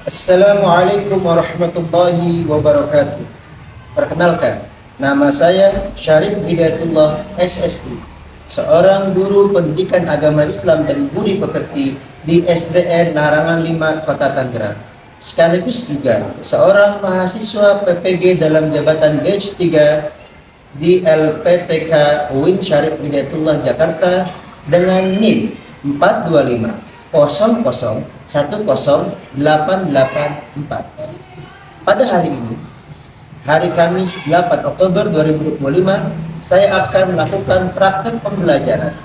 Assalamualaikum warahmatullahi wabarakatuh. Perkenalkan, nama saya Syarif Hidayatullah SSI, seorang guru pendidikan agama Islam dan budi pekerti di SDN Narangan 5 Kota Tangerang. Sekaligus juga seorang mahasiswa PPG dalam jabatan batch 3 di LPTK UIN Syarif Hidayatullah Jakarta dengan NIM 425 0010884. Pada hari ini, hari Kamis 8 Oktober 2025, saya akan melakukan praktek pembelajaran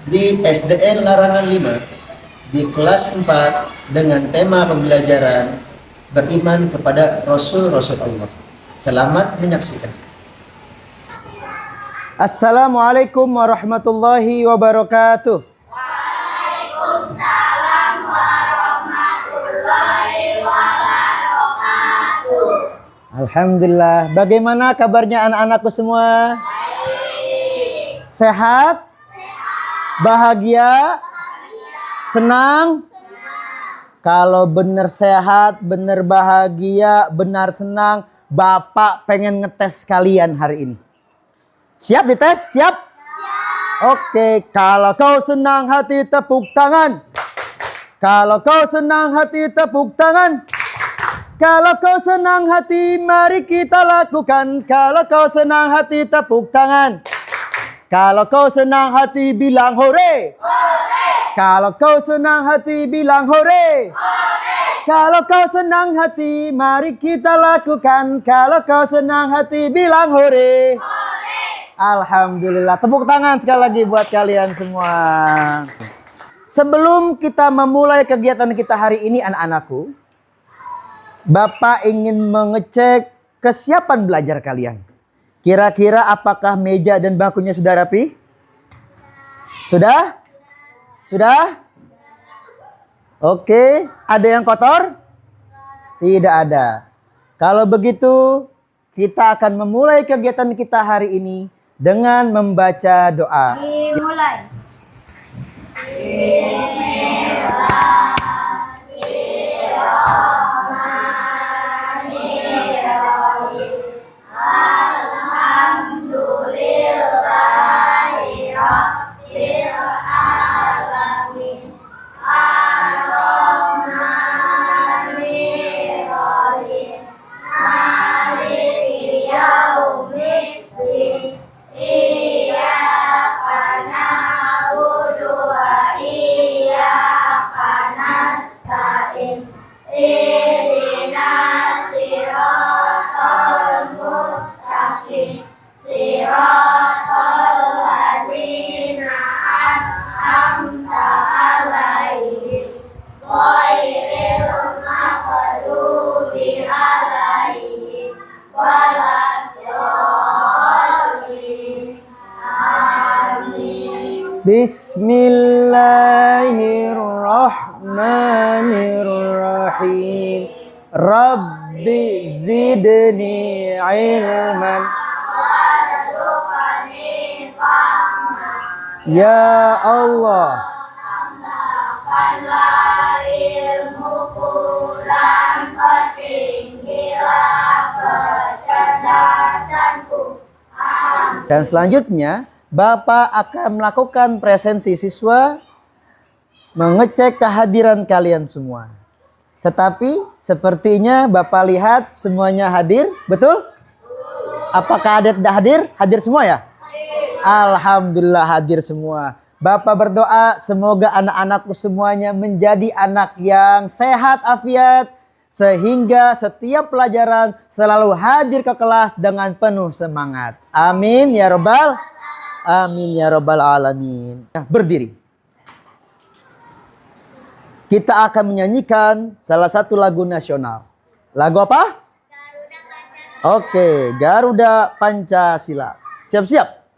di SDN Larangan 5 di kelas 4 dengan tema pembelajaran beriman kepada Rasul-Rasul Allah. Selamat menyaksikan. Assalamualaikum warahmatullahi wabarakatuh. Alhamdulillah. Bagaimana kabarnya anak-anakku semua? Baik. Sehat? Bahagia? Senang? Kalau benar sehat, benar bahagia, benar senang, Bapak pengen ngetes kalian hari ini. Siap dites? Siap? Oke, kalau kau senang hati tepuk tangan. Kalau kau senang hati tepuk tangan. Kalau kau senang hati, mari kita lakukan. Kalau kau senang hati, tepuk tangan. Kalau kau senang hati, bilang hore. Hore. Kalau kau senang hati, bilang hore. Hore. Kalau kau senang hati, mari kita lakukan. Kalau kau senang hati, bilang hore. Hore. Alhamdulillah. Tepuk tangan sekali lagi buat kalian semua. Sebelum kita memulai kegiatan kita hari ini, anak-anakku, Bapak ingin mengecek kesiapan belajar kalian. Kira-kira apakah meja dan bangkunya sudah rapi? Sudah? Sudah? Oke, ada yang kotor? Tidak ada. Kalau begitu, kita akan memulai kegiatan kita hari ini dengan membaca doa. Dimulai. Bismillahirrahmanirrahim. Rabbi zidni ilman. Ya Allah, tambahkanlah ilmuku dan pertinggilah kecerdasanku. Dan selanjutnya, Bapak akan melakukan presensi siswa, mengecek kehadiran kalian semua. Tetapi sepertinya Bapak lihat semuanya hadir, betul? Apakah ada hadir? Hadir semua ya? Alhamdulillah hadir semua. Bapak berdoa semoga anak-anakku semuanya menjadi anak yang sehat afiat, sehingga setiap pelajaran selalu hadir ke kelas dengan penuh semangat. Amin ya Rabbal. Amin ya Rabbal alamin. Berdiri. Kita akan menyanyikan salah satu lagu nasional. Lagu apa? Garuda Pancasila. Oke, Garuda Pancasila. Siap-siap.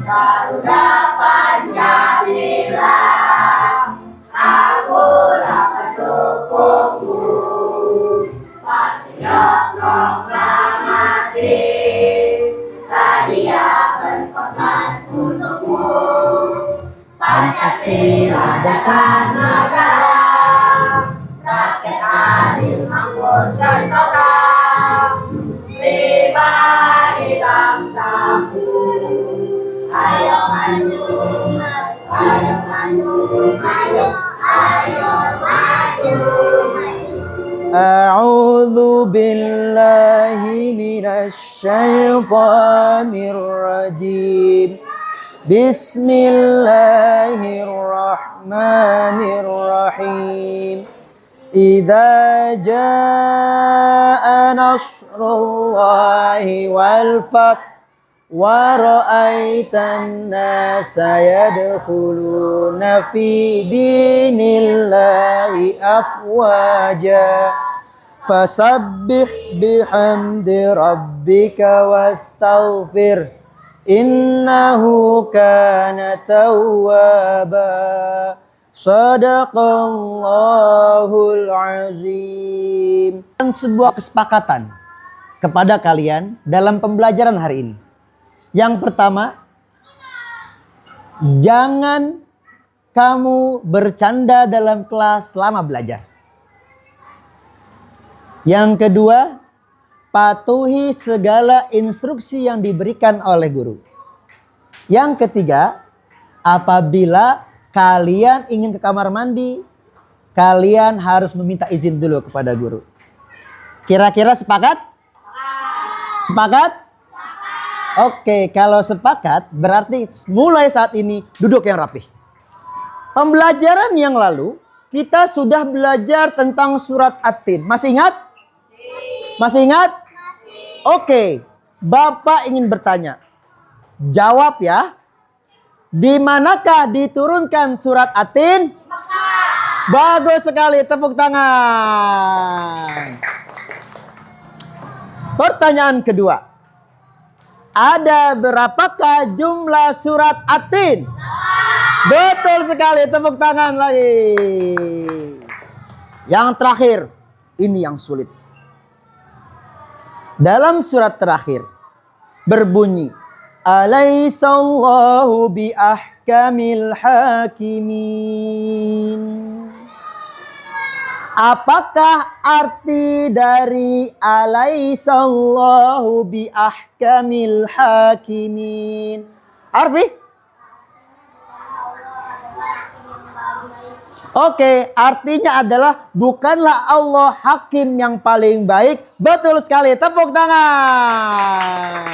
Garuda Pancasila, Pancasila dasar negara, rakyat adil makmur sentosa, pribadi bangsaku. Ayo maju, ayo maju, maju, ayo maju. A'udzu billahi minasy syaithanir rajim. Bismillahirrahmanirrahim. Idza jaa nasrullahi wal fath wa ra'aitan nasa yadkhuluna fi dinillahi afwaja fasabbih bihamdi rabbika wastaghfir innahu kana tawwaba. Shadaqallahul azim. Dan sebuah kesepakatan kepada kalian dalam pembelajaran hari ini. Yang pertama, jangan kamu bercanda dalam kelas selama belajar. Yang kedua, patuhi segala instruksi yang diberikan oleh guru. Yang ketiga, apabila kalian ingin ke kamar mandi, kalian harus meminta izin dulu kepada guru. Kira-kira sepakat? Sepakat? Oke, kalau sepakat berarti mulai saat ini duduk yang rapih. Pembelajaran yang lalu kita sudah belajar tentang surat At-Tin. Masih ingat? Masih ingat? Oke, Bapak ingin bertanya. Jawab ya. Di manakah diturunkan surat At-Tin? Bagus sekali, tepuk tangan. Pertanyaan kedua. Ada berapakah jumlah surat At-Tin? Betul sekali, tepuk tangan lagi. Yang terakhir, ini yang sulit. Dalam surat terakhir berbunyi, Alaihissallahu bi ahkamil hakimin. Apakah arti dari Alaihissallahu bi ahkamil hakimin? Arfi? Oke, artinya adalah bukanlah Allah hakim yang paling baik. Betul sekali, tepuk tangan.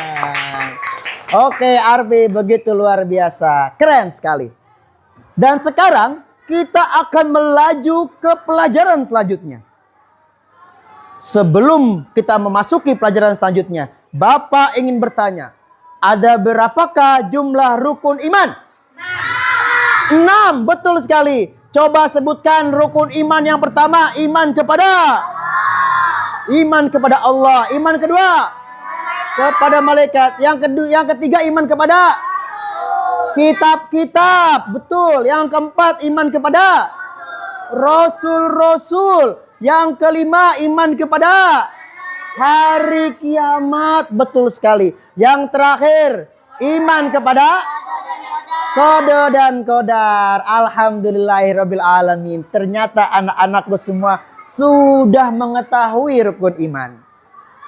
Oke, Arfi, begitu luar biasa. Keren sekali. Dan sekarang kita akan melaju ke pelajaran selanjutnya. Sebelum kita memasuki pelajaran selanjutnya, Bapak ingin bertanya, ada berapakah jumlah rukun iman? 6. Betul sekali. Coba sebutkan rukun iman yang pertama, iman kepada Allah. Iman kepada Allah. Iman kedua, kepada malaikat. Yang ketiga, iman kepada kitab-kitab. Betul. Yang keempat, iman kepada rasul-rasul. Yang kelima, iman kepada hari kiamat. Betul sekali. Yang terakhir, iman kepada qada dan qadar. Alhamdulillahirabbil alamin. Ternyata anak-anakku semua sudah mengetahui rukun iman.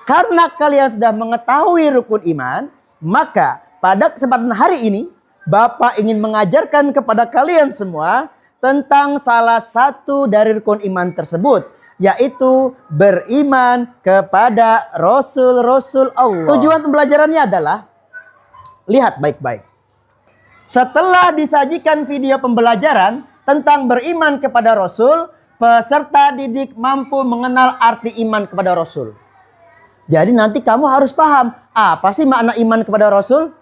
Karena kalian sudah mengetahui rukun iman, maka pada kesempatan hari ini Bapak ingin mengajarkan kepada kalian semua tentang salah satu dari rukun iman tersebut, yaitu beriman kepada Rasul-Rasul Allah. Tujuan pembelajarannya adalah, lihat baik-baik. Setelah disajikan video pembelajaran tentang beriman kepada Rasul, peserta didik mampu mengenal arti iman kepada Rasul. Jadi nanti kamu harus paham, apa sih makna iman kepada Rasul?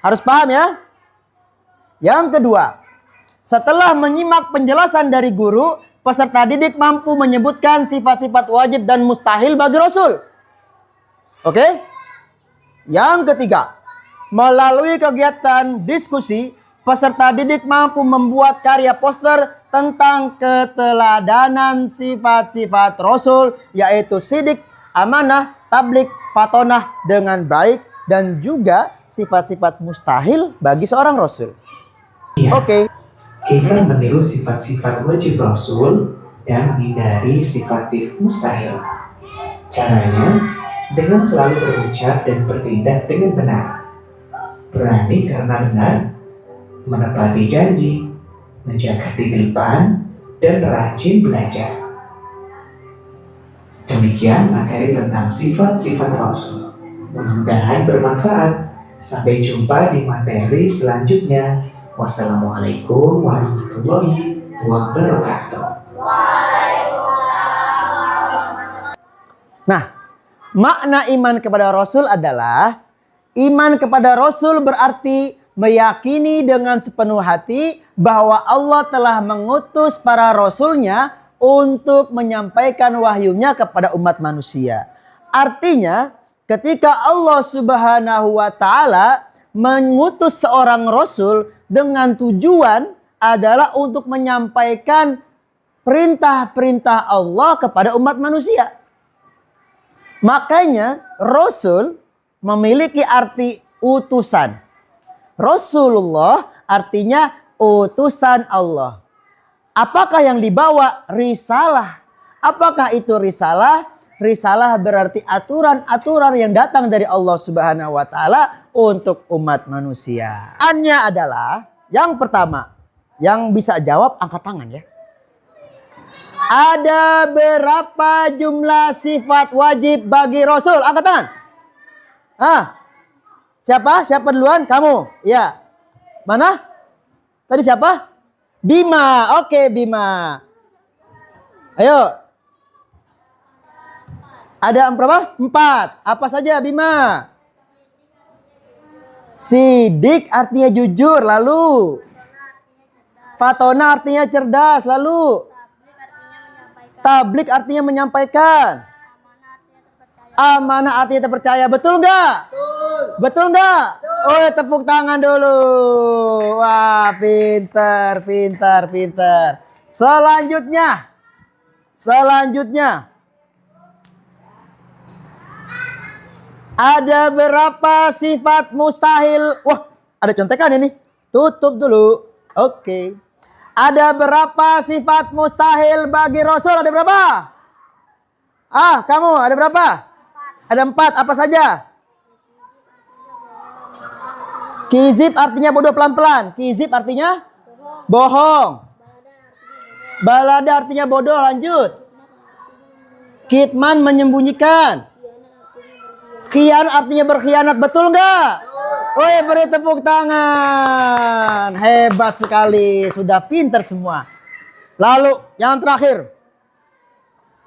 Harus paham ya. Yang kedua, setelah menyimak penjelasan dari guru, peserta didik mampu menyebutkan sifat-sifat wajib dan mustahil bagi Rasul. Oke? Yang ketiga, melalui kegiatan diskusi, peserta didik mampu membuat karya poster tentang keteladanan sifat-sifat Rasul, yaitu sidik, amanah, tablik, fatonah dengan baik, dan juga sifat-sifat mustahil bagi seorang Rasul. Oke. Kita meniru sifat-sifat wajib Rasul dan menghindari sifat mustahil. Caranya dengan selalu berucap dan bertindak dengan benar. Berani karena benar, menepati janji, menjaga titipan, dan rajin belajar. Demikian materi tentang sifat-sifat Rasul. Mudah-mudahan bermanfaat. Sampai jumpa di materi selanjutnya. Wassalamualaikum warahmatullahi wabarakatuh. Nah, makna iman kepada Rasul adalah iman kepada Rasul berarti meyakini dengan sepenuh hati bahwa Allah telah mengutus para Rasulnya untuk menyampaikan wahyunya kepada umat manusia. Artinya, ketika Allah Subhanahu wa Ta'ala mengutus seorang Rasul dengan tujuan adalah untuk menyampaikan perintah-perintah Allah kepada umat manusia. Makanya Rasul memiliki arti utusan. Rasulullah artinya utusan Allah. Apakah yang dibawa? Risalah. Apakah itu risalah? Risalah berarti aturan-aturan yang datang dari Allah Subhanahu wa Ta'ala untuk umat manusia. Annya adalah yang pertama, yang bisa jawab angkat tangan ya. Ada berapa jumlah sifat wajib bagi Rasul? Angkat tangan. Siapa? Siapa duluan? Kamu. Ya. Mana? Tadi siapa? Bima. Oke, Bima. Ayo. Ada berapa? 4. Apa saja Bima? Sidik artinya jujur. Lalu Fatona artinya cerdas. Lalu tablik artinya menyampaikan. Amanah artinya terpercaya. Betul nggak? Betul nggak? Oh, tepuk tangan dulu. Wah, pintar, pintar, pintar. Selanjutnya. Ada berapa sifat mustahil? Wah, ada contekan ini. Tutup dulu. Oke. Ada berapa sifat mustahil bagi Rasul? Ada berapa? Kamu ada berapa? 4. Ada 4. Apa saja? Kizib artinya bodoh pelan-pelan. Kizib artinya bohong. Balada artinya bodoh. Lanjut. Kitman menyembunyikan. Khianat artinya berkhianat. Betul nggak? Woi, beri tepuk tangan. Hebat sekali. Sudah pintar semua. Lalu yang terakhir.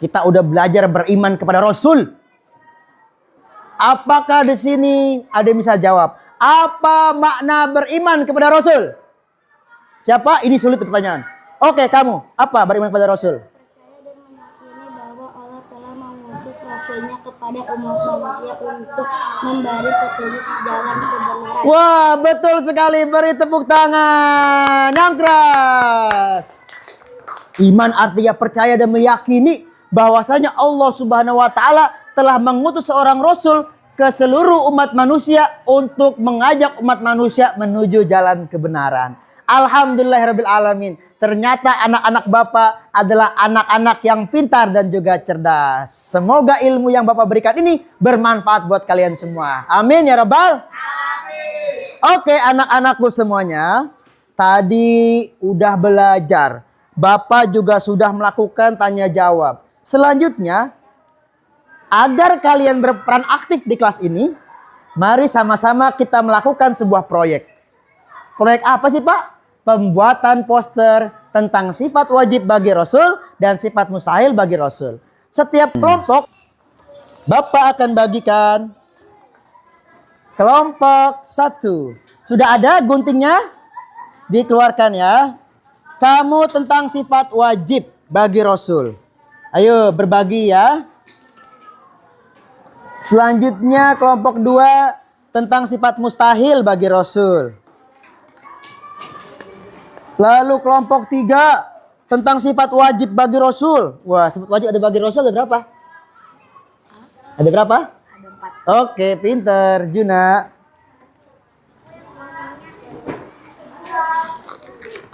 Kita udah belajar beriman kepada Rasul. Apakah di sini ada yang bisa jawab? Apa makna beriman kepada Rasul? Siapa? Ini sulit pertanyaan. Oke, kamu. Apa beriman kepada Rasul? Percaya dan meyakini bahwa Allah telah mengutus Rasulnya kepada umat manusia untuk memberi petunjuk jalan kebenaran. Wah, betul sekali. Beri tepuk tangan yang keras. Iman artinya percaya dan meyakini bahwasanya Allah Subhanahu wa Ta'ala telah mengutus seorang Rasul ke seluruh umat manusia untuk mengajak umat manusia menuju jalan kebenaran. Alhamdulillahirabbil alamin. Ternyata anak-anak Bapak adalah anak-anak yang pintar dan juga cerdas. Semoga ilmu yang Bapak berikan ini bermanfaat buat kalian semua. Amin ya Rabbal. Amin. Oke, anak-anakku semuanya, tadi udah belajar. Bapak juga sudah melakukan tanya jawab. Selanjutnya, agar kalian berperan aktif di kelas ini, mari sama-sama kita melakukan sebuah proyek. Proyek apa sih Pak? Pembuatan poster tentang sifat wajib bagi Rasul dan sifat mustahil bagi Rasul. Setiap kelompok, Bapak akan bagikan kelompok 1. Sudah ada guntingnya? Dikeluarkan ya. Kamu tentang sifat wajib bagi Rasul. Ayo berbagi ya. Selanjutnya kelompok 2 tentang sifat mustahil bagi Rasul. Lalu kelompok 3 tentang sifat wajib bagi Rasul. Wah, sifat wajib ada bagi Rasul ada berapa? Ada berapa? Ada 4. Oke, pinter Juna.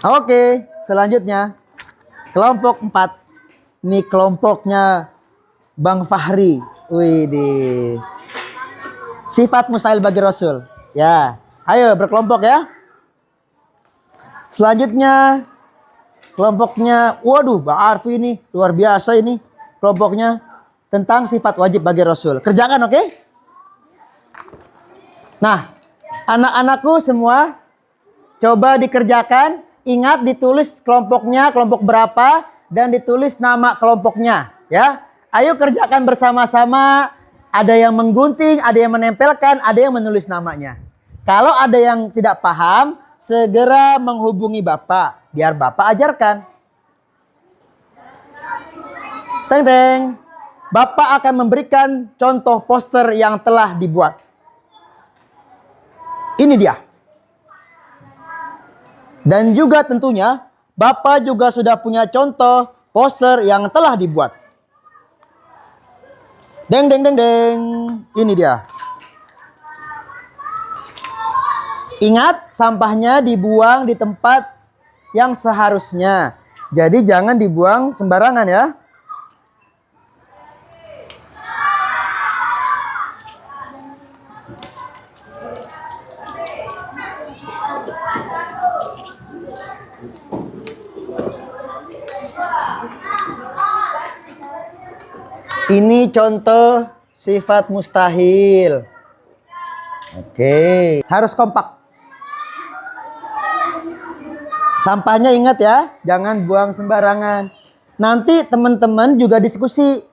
Oke, selanjutnya kelompok 4. Ini kelompoknya Bang Fahri. Widih. Sifat mustahil bagi Rasul. Ya, ayo berkelompok ya. Selanjutnya kelompoknya, waduh, Bang Arfi ini luar biasa ini kelompoknya tentang sifat wajib bagi Rasul. Kerjakan, oke? Nah, anak-anakku semua coba dikerjakan. Ingat ditulis kelompoknya, kelompok berapa, dan ditulis nama kelompoknya, ya. Ayo kerjakan bersama-sama. Ada yang menggunting, ada yang menempelkan, ada yang menulis namanya. Kalau ada yang tidak paham, segera menghubungi Bapak, biar Bapak ajarkan. Teng teng. Bapak akan memberikan contoh poster yang telah dibuat. Ini dia. Dan juga tentunya Bapak juga sudah punya contoh poster yang telah dibuat. Deng deng deng deng. Ini dia. Ingat, sampahnya dibuang di tempat yang seharusnya. Jadi jangan dibuang sembarangan ya. Ini contoh sifat mustahil. Oke, harus kompak. Sampahnya ingat ya, jangan buang sembarangan. Nanti teman-teman juga diskusi.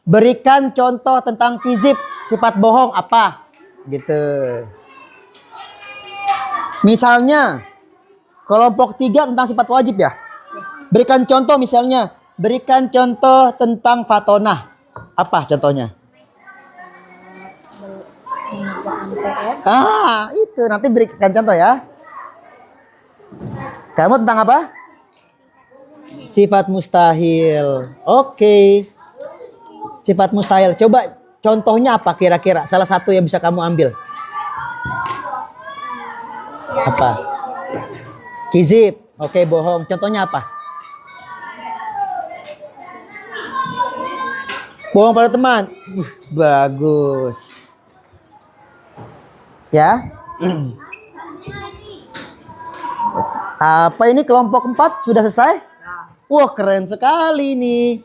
Berikan contoh tentang kizib, sifat bohong apa? Gitu. Misalnya, kelompok 3 tentang sifat wajib ya. Berikan contoh misalnya, berikan contoh tentang fatonah. Apa contohnya? Mengerjakan PR. Itu nanti berikan contoh ya. Kamu tentang apa? Sifat mustahil. Oke. Sifat mustahil. Coba contohnya apa kira-kira? Salah satu yang bisa kamu ambil. Apa? Kizib. Oke, bohong. Contohnya apa? Bohong pada teman. Bagus. Ya. Apa ini kelompok 4 sudah selesai? Wah, keren sekali nih.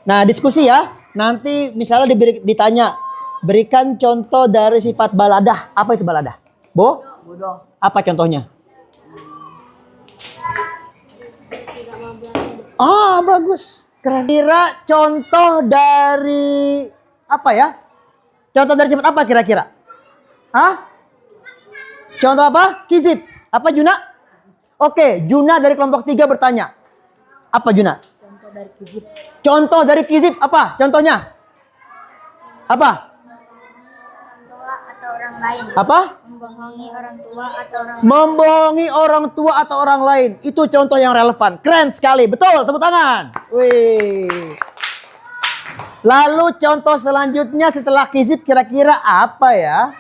Nah, diskusi ya. Nanti misalnya ditanya, berikan contoh dari sifat baladah. Apa itu baladah? Bodoh. Apa contohnya? Bagus. Keren. Kira contoh dari apa ya? Contoh dari sifat apa kira-kira? Contoh apa? Kizib. Apa Juna? Oke, Juna dari kelompok 3 bertanya. Apa Juna? Contoh dari kizib. Contoh dari kizib apa? Contohnya? Apa? Tua atau orang lain. Apa? Membohongi orang tua atau orang Membohongi orang tua atau orang lain. Itu contoh yang relevan. Keren sekali. Betul, tepuk tangan. Wih. Lalu contoh selanjutnya setelah kizib kira-kira apa ya?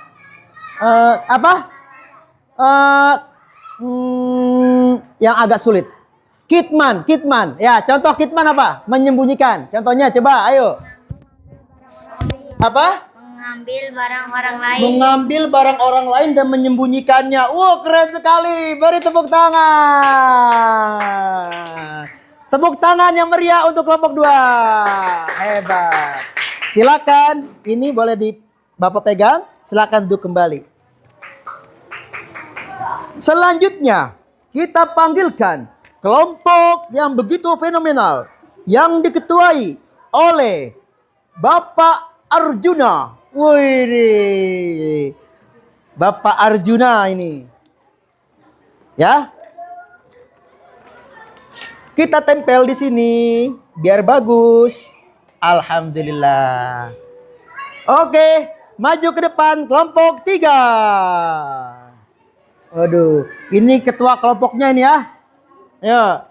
Yang agak sulit. Kitman. Ya, contoh kitman apa? Menyembunyikan. Contohnya coba, ayo. Apa? mengambil barang orang lain. Mengambil barang orang lain dan menyembunyikannya. Wah, keren sekali. Beri tepuk tangan. Tepuk tangan yang meriah untuk kelompok 2. Hebat. Silakan. Ini boleh Bapak pegang. Silakan duduk kembali. Selanjutnya, kita panggilkan kelompok yang begitu fenomenal yang diketuai oleh Bapak Arjuna. Wih, Bapak Arjuna ini. Ya. Kita tempel di sini biar bagus. Alhamdulillah. Oke, maju ke depan kelompok 3. Waduh, ini ketua kelompoknya ini ya. Ayo.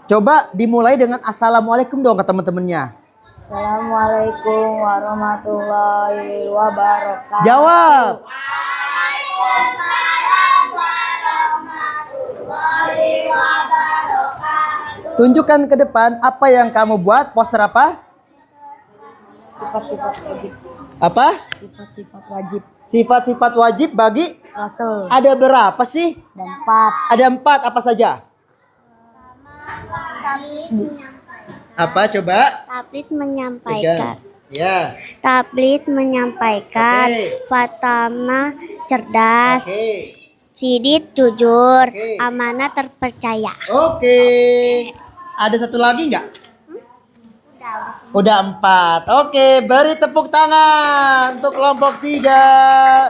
Coba dimulai dengan assalamualaikum dong ke teman-temannya. Assalamualaikum warahmatullahi wabarakatuh. Jawab. Waalaikumsalam warahmatullahi Tunjukkan ke depan apa yang kamu buat. Poster apa? Sifat-sifat wajib. Apa? Sifat-sifat wajib. Sifat-sifat wajib bagi Rasul. ada berapa sih? Dan 4. Ada 4, apa saja? Apa coba? Tabligh menyampaikan. Ya. Tabligh menyampaikan. Oke. Fatama cerdas. Oke. Sidit jujur. Oke. Amanah terpercaya. Oke. Ada satu lagi nggak? Udah 4. Oke, beri tepuk tangan untuk kelompok 3.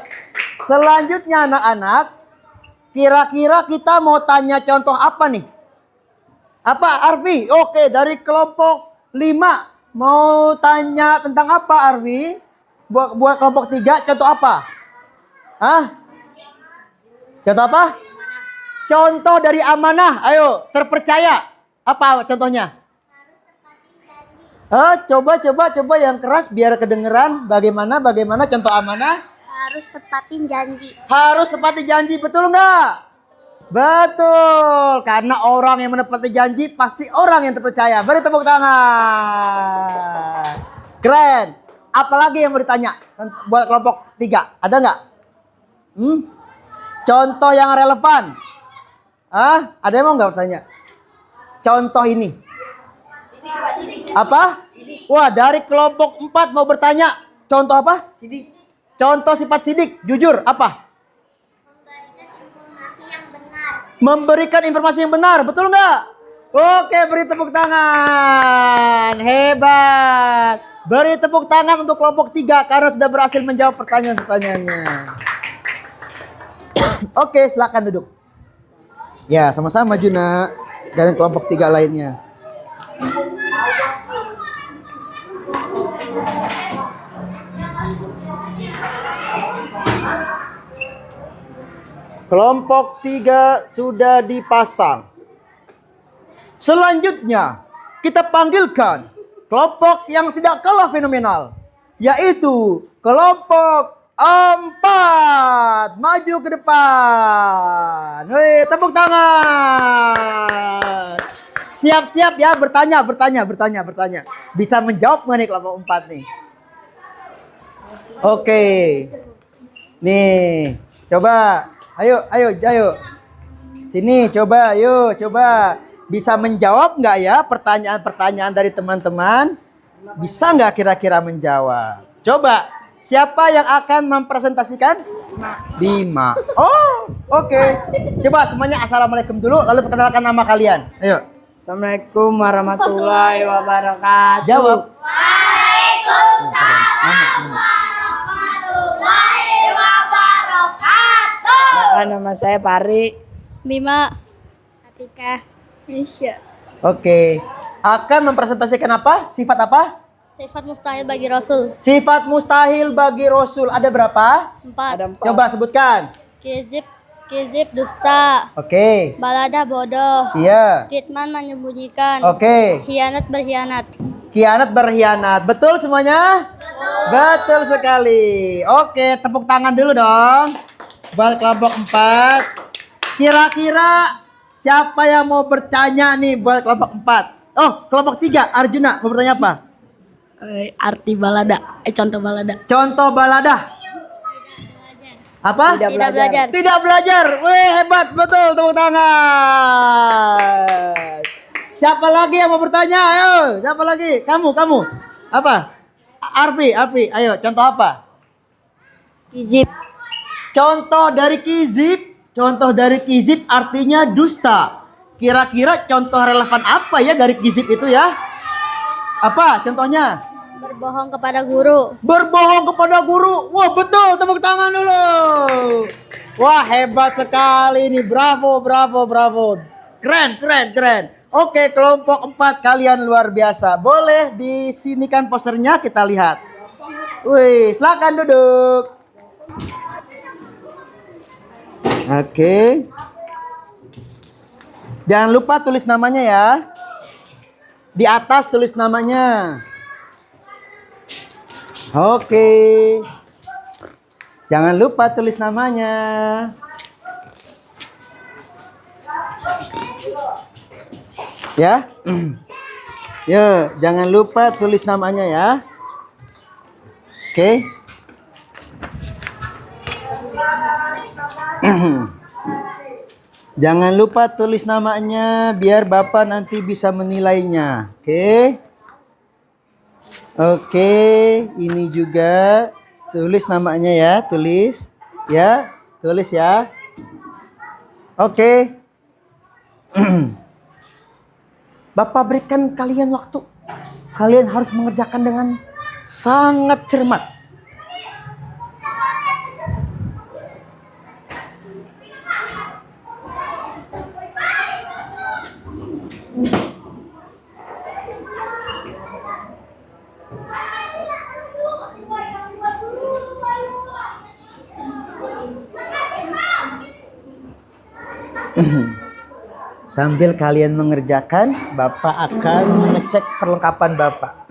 Selanjutnya anak-anak, kira-kira kita mau tanya contoh apa nih? Apa Arfi? Oke, dari kelompok 5 mau tanya tentang apa Arfi? Buat kelompok 3 contoh apa? Hah? Contoh apa? Contoh dari amanah. Ayo, terpercaya. Apa contohnya? Coba yang keras biar kedengeran. Bagaimana contoh amanah? Harus tepatin janji. Harus tepati janji, betul nggak? Betul, karena orang yang menepati janji pasti orang yang terpercaya. Beri tepuk tangan. Keren. Apalagi yang mau ditanya buat kelompok 3? Ada nggak? Contoh yang relevan. Ada yang mau nggak bertanya? Contoh ini. Apa? Wah, dari kelompok 4 mau bertanya. Contoh apa? Sidik. Contoh sifat sidik, jujur, apa? Memberikan informasi yang benar, betul nggak? Oke, beri tepuk tangan. Hebat. Beri tepuk tangan untuk kelompok 3 karena sudah berhasil menjawab pertanyaan-pertanyaannya. Oke, silakan duduk. Ya, sama-sama Juna dan kelompok 3 lainnya. Kelompok 3 sudah dipasang. Selanjutnya, kita panggilkan kelompok yang tidak kalah fenomenal, yaitu kelompok 4. Maju ke depan. Hei, tepuk tangan. Siap-siap ya, bertanya. Bisa menjawab mengenai kelompok 4 nih. Oke. Nih, coba. Ayo. Sini, coba. Bisa menjawab nggak ya pertanyaan-pertanyaan dari teman-teman? Bisa nggak kira-kira menjawab? Coba, siapa yang akan mempresentasikan? Bima. Oh, oke. Coba semuanya assalamualaikum dulu, lalu perkenalkan nama kalian. Ayo. Assalamualaikum warahmatullahi wabarakatuh. Jawab. Waalaikumsalam warahmatullahi wabarakatuh. Nama saya Pari. Bima. Atika. Aisyah. Oke. Akan mempresentasikan apa? Sifat apa? Sifat mustahil bagi Rasul. Sifat mustahil bagi Rasul. Ada berapa? 4. Ada 4. Coba sebutkan. Kizib dusta. Oke. Baladah bodoh. Iya. Kitman menyembunyikan. Oke. Khianat berkhianat. Khianat berkhianat. Betul semuanya? Betul sekali. Oke, tepuk tangan dulu dong. Buat kelompok 4. Kira-kira siapa yang mau bertanya nih buat kelompok 4? Oh, kelompok 3. Arjuna mau bertanya apa? Arti balada. Contoh balada. Contoh baladah. Apa? Tidak belajar. Tidak belajar. Wih, hebat. Betul, tepuk tangan. Siapa lagi yang mau bertanya? Ayo, siapa lagi? Kamu. Apa? Arfi. Ayo, contoh apa? Kizib. Contoh dari kizib artinya dusta. Kira-kira contoh relevan apa ya dari kizib itu ya? Apa contohnya? Berbohong kepada guru. Berbohong kepada guru. Wah, betul. Tepuk tangan dulu. Wah, hebat sekali nih. Bravo. Keren. Oke, kelompok 4 kalian luar biasa. Boleh disinikan posternya kita lihat. Wih, silakan duduk. Oke. Jangan lupa tulis namanya ya. Di atas tulis namanya. Oke. Jangan lupa tulis namanya. Ya. Yo, jangan lupa tulis namanya ya. Oke. Jangan lupa tulis namanya biar Bapak nanti bisa menilainya. Oke. Oke, ini juga tulis namanya ya, tulis. Ya, tulis ya. Oke. Bapak berikan kalian waktu. Kalian harus mengerjakan dengan sangat cermat. Sambil kalian mengerjakan, Bapak akan mengecek perlengkapan Bapak.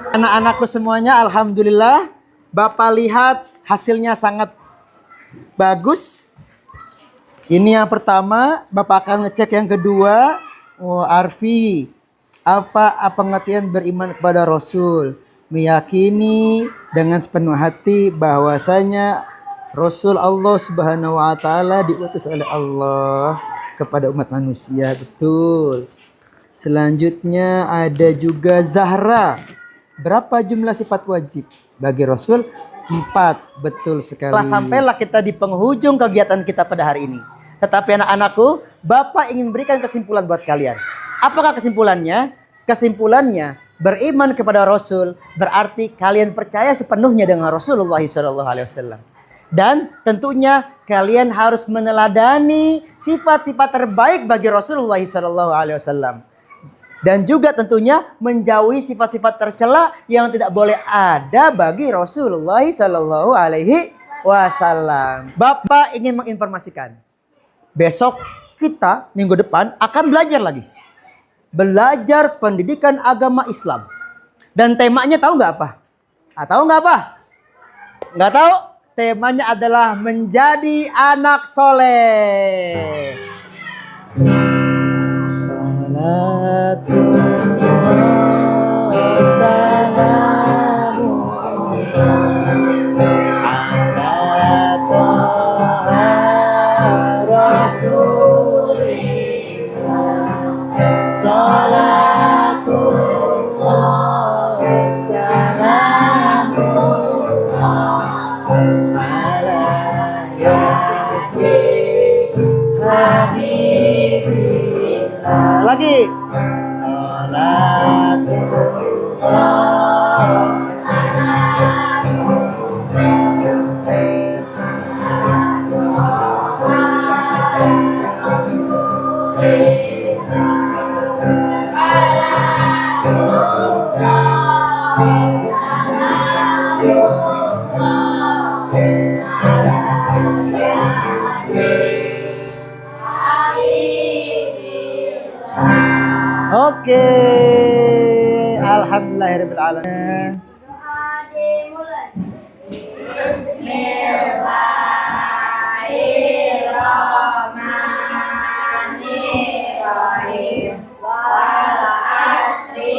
Anak-anakku semuanya, alhamdulillah, Bapak lihat hasilnya sangat bagus. Ini yang pertama, Bapak akan ngecek yang kedua. Oh, Arfi, apa pengertian beriman kepada Rasul? Meyakini dengan sepenuh hati bahwasanya Rasul Allah Subhanahu wa taala diutus oleh Allah kepada umat manusia. Betul. Selanjutnya ada juga Zahra. Berapa jumlah sifat wajib bagi Rasul? 4. Betul sekali. Sampailah kita di penghujung kegiatan kita pada hari ini. Tetapi anak-anakku, Bapak ingin berikan kesimpulan buat kalian. Apakah kesimpulannya? Kesimpulannya, beriman kepada Rasul berarti kalian percaya sepenuhnya dengan Rasulullah SAW. Dan tentunya kalian harus meneladani sifat-sifat terbaik bagi Rasulullah SAW. Dan juga tentunya menjauhi sifat-sifat tercela yang tidak boleh ada bagi Rasulullah SAW. Bapak ingin menginformasikan, besok kita minggu depan akan belajar lagi. Belajar pendidikan agama Islam. Dan temanya tahu nggak apa? Tahu nggak apa? Nggak tahu? Temanya adalah menjadi anak soleh. Lagi. Oke. Alhamdulillahirabbil alamin. Bismillahirrahmanirrahim. Wal asri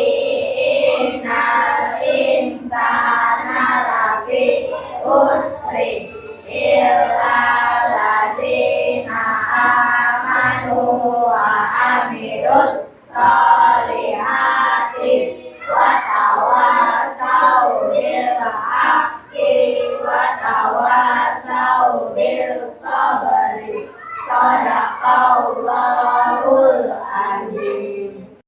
innal insana lafi usri illa alladzina amanu wa amilus solihati wa tawasau bil haqqi wa tawasau bil sabri. Sadaqallah.